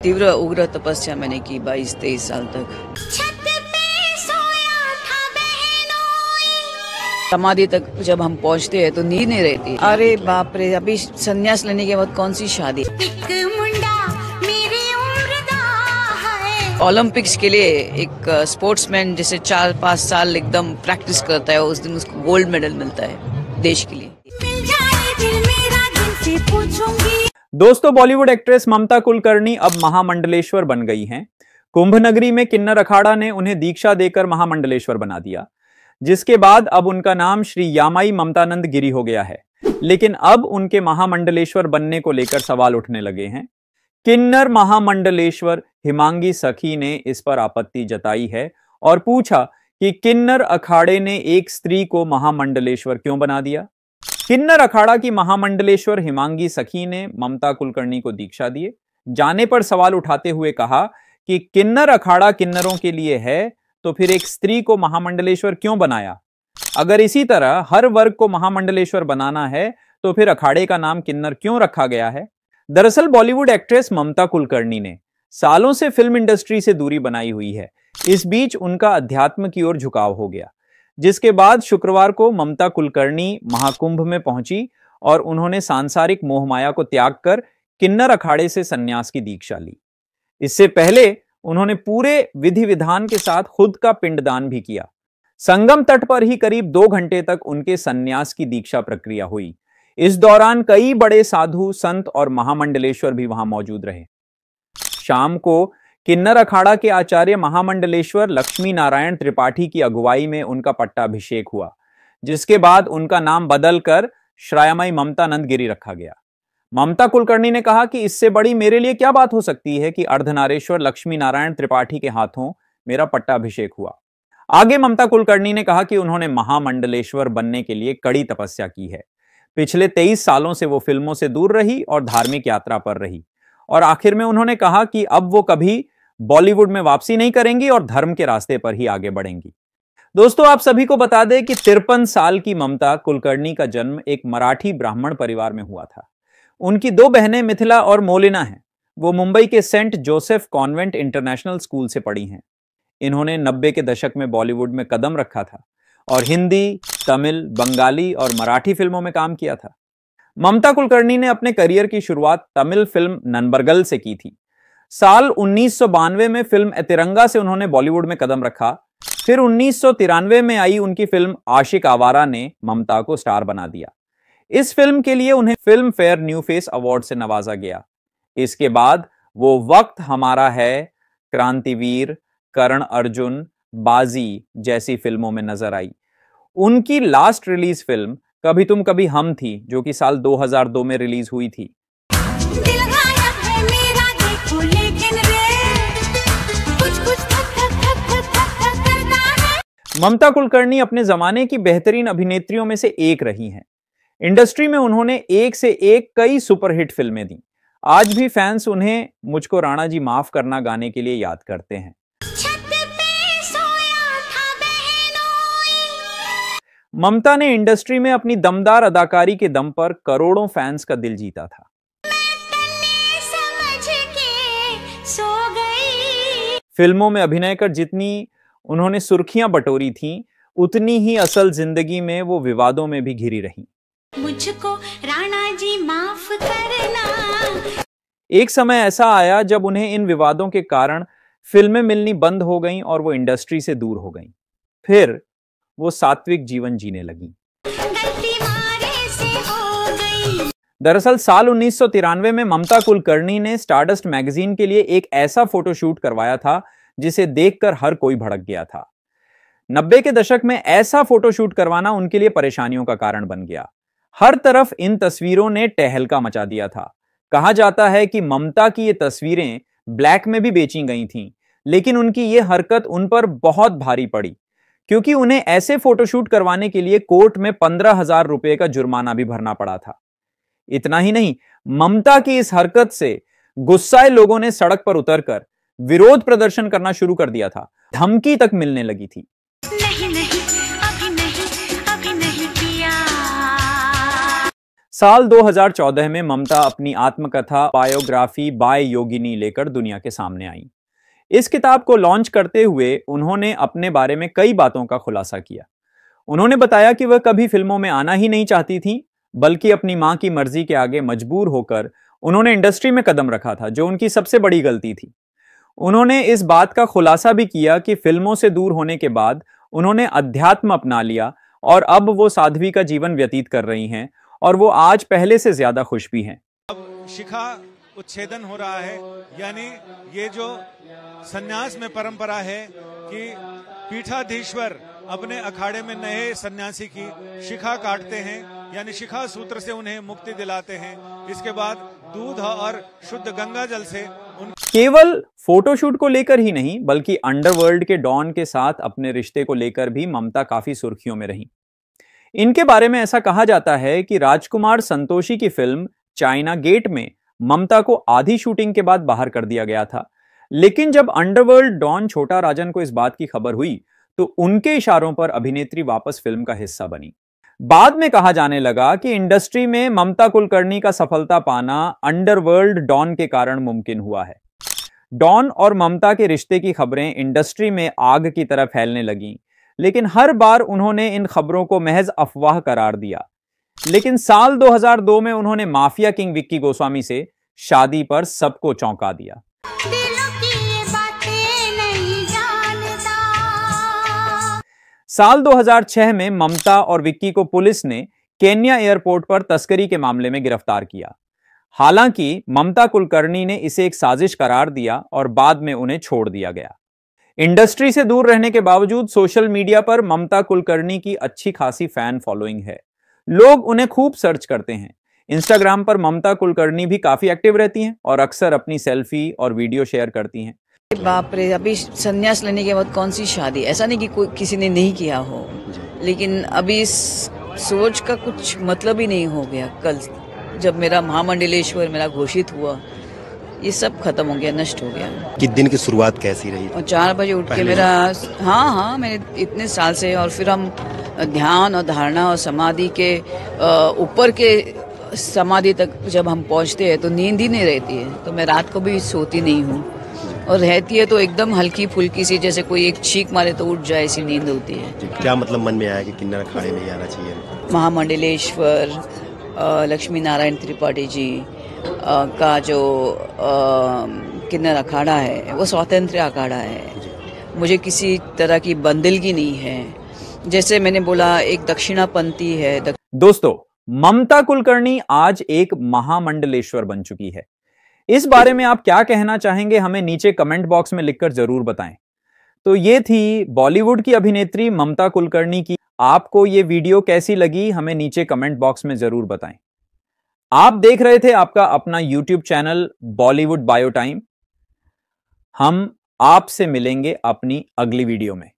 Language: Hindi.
तीव्र उग्र तपस्या मैंने की 22-23 साल तक। समाधि तक जब हम पहुंचते हैं तो नींद नहीं रहती। अरे बाप रे, अभी संन्यास लेने के बाद कौन सी शादी। ओलंपिक्स के लिए एक स्पोर्ट्समैन जैसे 4-5 साल एकदम प्रैक्टिस करता है, उस दिन उसको गोल्ड मेडल मिलता है देश के लिए। दोस्तों, बॉलीवुड एक्ट्रेस ममता कुलकर्णी अब महामंडलेश्वर बन गई हैं। कुंभ नगरी में किन्नर अखाड़ा ने उन्हें दीक्षा देकर महामंडलेश्वर बना दिया, जिसके बाद अब उनका नाम श्री यामाई ममतानंद गिरी हो गया है। लेकिन अब उनके महामंडलेश्वर बनने को लेकर सवाल उठने लगे हैं। किन्नर महामंडलेश्वर हिमांगी सखी ने इस पर आपत्ति जताई है और पूछा कि किन्नर अखाड़े ने एक स्त्री को महामंडलेश्वर क्यों बना दिया। किन्नर अखाड़ा की महामंडलेश्वर हिमांगी सखी ने ममता कुलकर्णी को दीक्षा दिए जाने पर सवाल उठाते हुए कहा कि किन्नर अखाड़ा किन्नरों के लिए है तो फिर एक स्त्री को महामंडलेश्वर क्यों बनाया। अगर इसी तरह हर वर्ग को महामंडलेश्वर बनाना है तो फिर अखाड़े का नाम किन्नर क्यों रखा गया है। दरअसल बॉलीवुड एक्ट्रेस ममता कुलकर्णी ने सालों से फिल्म इंडस्ट्री से दूरी बनाई हुई है। इस बीच उनका अध्यात्म की ओर झुकाव हो गया, जिसके बाद शुक्रवार को ममता कुलकर्णी महाकुंभ में पहुंची और उन्होंने सांसारिक मोहमाया को त्याग कर किन्नर अखाड़े से संन्यास की दीक्षा ली। इससे पहले उन्होंने पूरे विधि विधान के साथ खुद का पिंडदान भी किया। संगम तट पर ही करीब 2 घंटे तक उनके संन्यास की दीक्षा प्रक्रिया हुई। इस दौरान कई बड़े साधु संत और महामंडलेश्वर भी वहां मौजूद रहे। शाम को किन्नर अखाड़ा के आचार्य महामंडलेश्वर लक्ष्मी नारायण त्रिपाठी की अगुवाई में उनका पट्टाभिषेक हुआ, जिसके बाद उनका नाम बदलकर श्रायमाई ममतानंद गिरी रखा गया। ममता कुलकर्णी ने कहा कि इससे बड़ी मेरे लिए क्या बात हो सकती है कि अर्धनारेश्वर लक्ष्मी नारायण त्रिपाठी के हाथों मेरा पट्टाभिषेक हुआ। आगे ममता कुलकर्णी ने कहा कि उन्होंने महामंडलेश्वर बनने के लिए कड़ी तपस्या की है। पिछले 23 सालों से वो फिल्मों से दूर रही और धार्मिक यात्रा पर रही, और आखिर में उन्होंने कहा कि अब वो कभी बॉलीवुड में वापसी नहीं करेंगी और धर्म के रास्ते पर ही आगे बढ़ेंगी। दोस्तों, आप सभी को बता दें कि 53 साल की ममता कुलकर्णी का जन्म एक मराठी ब्राह्मण परिवार में हुआ था। उनकी 2 बहनें मिथिला और मोलिना हैं। वो मुंबई के Saint Joseph convent international school से पढ़ी हैं। इन्होंने 90 के दशक में बॉलीवुड में कदम रखा था और हिंदी, तमिल, बंगाली और मराठी फिल्मों में काम किया था। ममता कुलकर्णी ने अपने करियर की शुरुआत तमिल फिल्म नन्बरगल से की थी। साल 1992 में फिल्म एतिरंगा से उन्होंने बॉलीवुड में कदम रखा। फिर 1993 में आई उनकी फिल्म आशिक आवारा ने ममता को स्टार बना दिया। इस फिल्म के लिए उन्हें film fair new face award से नवाजा गया। इसके बाद वो वक्त हमारा है, क्रांतिवीर, करण अर्जुन, बाजी जैसी फिल्मों में नजर आई। उनकी लास्ट रिलीज फिल्म कभी तुम कभी हम थी, जो कि साल 2002 में रिलीज हुई थी। ममता कुलकर्णी अपने जमाने की बेहतरीन अभिनेत्रियों में से एक रही हैं। इंडस्ट्री में उन्होंने एक से एक कई सुपरहिट फिल्में दी। आज भी फैंस उन्हें मुझको राणा जी माफ करना गाने के लिए याद करते हैं। ममता ने इंडस्ट्री में अपनी दमदार अदाकारी के दम पर करोड़ों फैंस का दिल जीता था। फिल्मों में अभिनय कर जितनी उन्होंने सुर्खियां बटोरी थीं, उतनी ही असल जिंदगी में वो विवादों में भी घिरी रहीं। मुझको राणा जी माफ करना। एक समय ऐसा आया जब उन्हें इन विवादों के कारण फिल्में मिलनी बंद हो गईं और वो इंडस्ट्री से दूर हो गईं। फिर वो सात्विक जीवन जीने लगीं। दरअसल साल 1993 में ममता कुलकर्णी ने स्टारडस्ट मैगजीन के लिए एक ऐसा फोटोशूट करवाया था जिसे देखकर हर कोई भड़क गया था। 90 के दशक में ऐसा फोटोशूट करवाना उनके लिए परेशानियों का कारण बन गया। हर तरफ इन तस्वीरों ने तहलका मचा दिया था। कहा जाता है कि ममता की ये तस्वीरें ब्लैक में भी बेची गई थीं, लेकिन उनकी ये हरकत उन पर बहुत भारी पड़ी, क्योंकि उन्हें ऐसे फोटोशूट करवाने के लिए कोर्ट में 15,000 रुपए का जुर्माना भी भरना पड़ा था। इतना ही नहीं, ममता की इस हरकत से गुस्साए लोगों ने सड़क पर उतरकर विरोध प्रदर्शन करना शुरू कर दिया था। धमकी तक मिलने लगी थी। नहीं, अभी नहीं किया। साल 2014 में ममता अपनी आत्मकथा बायोग्राफी बाय योगिनी लेकर दुनिया के सामने आई। इस किताब को लॉन्च करते हुए उन्होंने अपने बारे में कई बातों का खुलासा किया। उन्होंने बताया कि वह कभी फिल्मों में आना ही नहीं चाहती थी, बल्कि अपनी मां की मर्जी के आगे मजबूर होकर उन्होंने इंडस्ट्री में कदम रखा था, जो उनकी सबसे बड़ी गलती थी। उन्होंने इस बात का खुलासा भी किया कि फिल्मों से दूर होने के बाद उन्होंने अध्यात्म अपना लिया और अब वो साध्वी का जीवन व्यतीत कर रही हैं और वो आज पहले से ज्यादा खुश भी हैं। अब शिखा उच्छेदन हो रहा है, यानी ये जो सन्यास में परंपरा है कि पीठाधीश्वर अपने अखाड़े में नए सन्यासी की शिखा काटते हैं, यानी शिखा सूत्र से उन्हें मुक्ति दिलाते हैं। इसके बाद दूध और शुद्ध गंगा जल से केवल फोटोशूट को लेकर ही नहीं, बल्कि अंडरवर्ल्ड के डॉन के साथ अपने रिश्ते को लेकर भी ममता काफी सुर्खियों में रही। इनके बारे में ऐसा कहा जाता है कि राजकुमार संतोषी की फिल्म चाइना गेट में ममता को आधी शूटिंग के बाद बाहर कर दिया गया था, लेकिन जब अंडरवर्ल्ड डॉन छोटा राजन को इस बात की खबर हुई तो उनके इशारों पर अभिनेत्री वापस फिल्म का हिस्सा बनी। बाद में कहा जाने लगा कि इंडस्ट्री में ममता कुलकर्णी का सफलता पाना अंडरवर्ल्ड डॉन के कारण मुमकिन हुआ है। डॉन और ममता के रिश्ते की खबरें इंडस्ट्री में आग की तरह फैलने लगीं, लेकिन हर बार उन्होंने इन खबरों को महज अफवाह करार दिया। लेकिन साल 2002 में उन्होंने माफिया किंग विक्की गोस्वामी से शादी पर सबको चौंका दिया। साल 2006 में ममता और विक्की को पुलिस ने केन्या एयरपोर्ट पर तस्करी के मामले में गिरफ्तार किया। हालांकि ममता कुलकर्णी ने इसे एक साजिश करार दिया और बाद में उन्हें छोड़ दिया गया। इंडस्ट्री से दूर रहने के बावजूद सोशल मीडिया पर ममता कुलकर्णी की अच्छी खासी फैन फॉलोइंग है। लोग उन्हें खूब सर्च करते हैं। इंस्टाग्राम पर ममता कुलकर्णी भी काफी एक्टिव रहती हैं और अक्सर अपनी सेल्फी और वीडियो शेयर करती हैं। बाप रे, अभी संन्यास लेने के बाद कौन सी शादी? ऐसा नहीं कि कोई किसी ने नहीं किया हो, लेकिन अभी इस सोच का कुछ मतलब ही नहीं हो गया। कल जब मेरा महामंडलेश्वर मेरा घोषित हुआ, ये सब खत्म हो गया, नष्ट हो गया। कि दिन की शुरुआत कैसी रही? और 4 बजे उठ के मेरा हाँ मैंने इतने साल से, और फिर हम ध्यान और धारणा और समाधि के ऊपर के समाधि तक जब हम पहुंचते हैं तो नींद ही नहीं रहती है। तो मैं रात को भी सोती नहीं हूँ, और रहती है तो एकदम हल्की फुल्की सी, जैसे कोई एक छींक मारे तो उठ जाए, ऐसी नींद होती है। क्या मतलब मन में आया कि किन्नर अखाड़े में आना चाहिए? महामंडलेश्वर लक्ष्मी नारायण त्रिपाठी जी का जो किन्नर अखाड़ा है वो स्वतंत्र अखाड़ा है। मुझे किसी तरह की बंदिलगी नहीं है। जैसे मैंने बोला, एक दक्षिणापंथी है। दोस्तों, ममता कुलकर्णी आज एक महामंडलेश्वर बन चुकी है। इस बारे में आप क्या कहना चाहेंगे, हमें नीचे कमेंट बॉक्स में लिखकर जरूर बताएं। तो ये थी बॉलीवुड की अभिनेत्री ममता कुलकर्णी की। आपको ये वीडियो कैसी लगी, हमें नीचे कमेंट बॉक्स में जरूर बताएं। आप देख रहे थे आपका अपना YouTube channel Bollywood bio time. हम आपसे मिलेंगे अपनी अगली वीडियो में।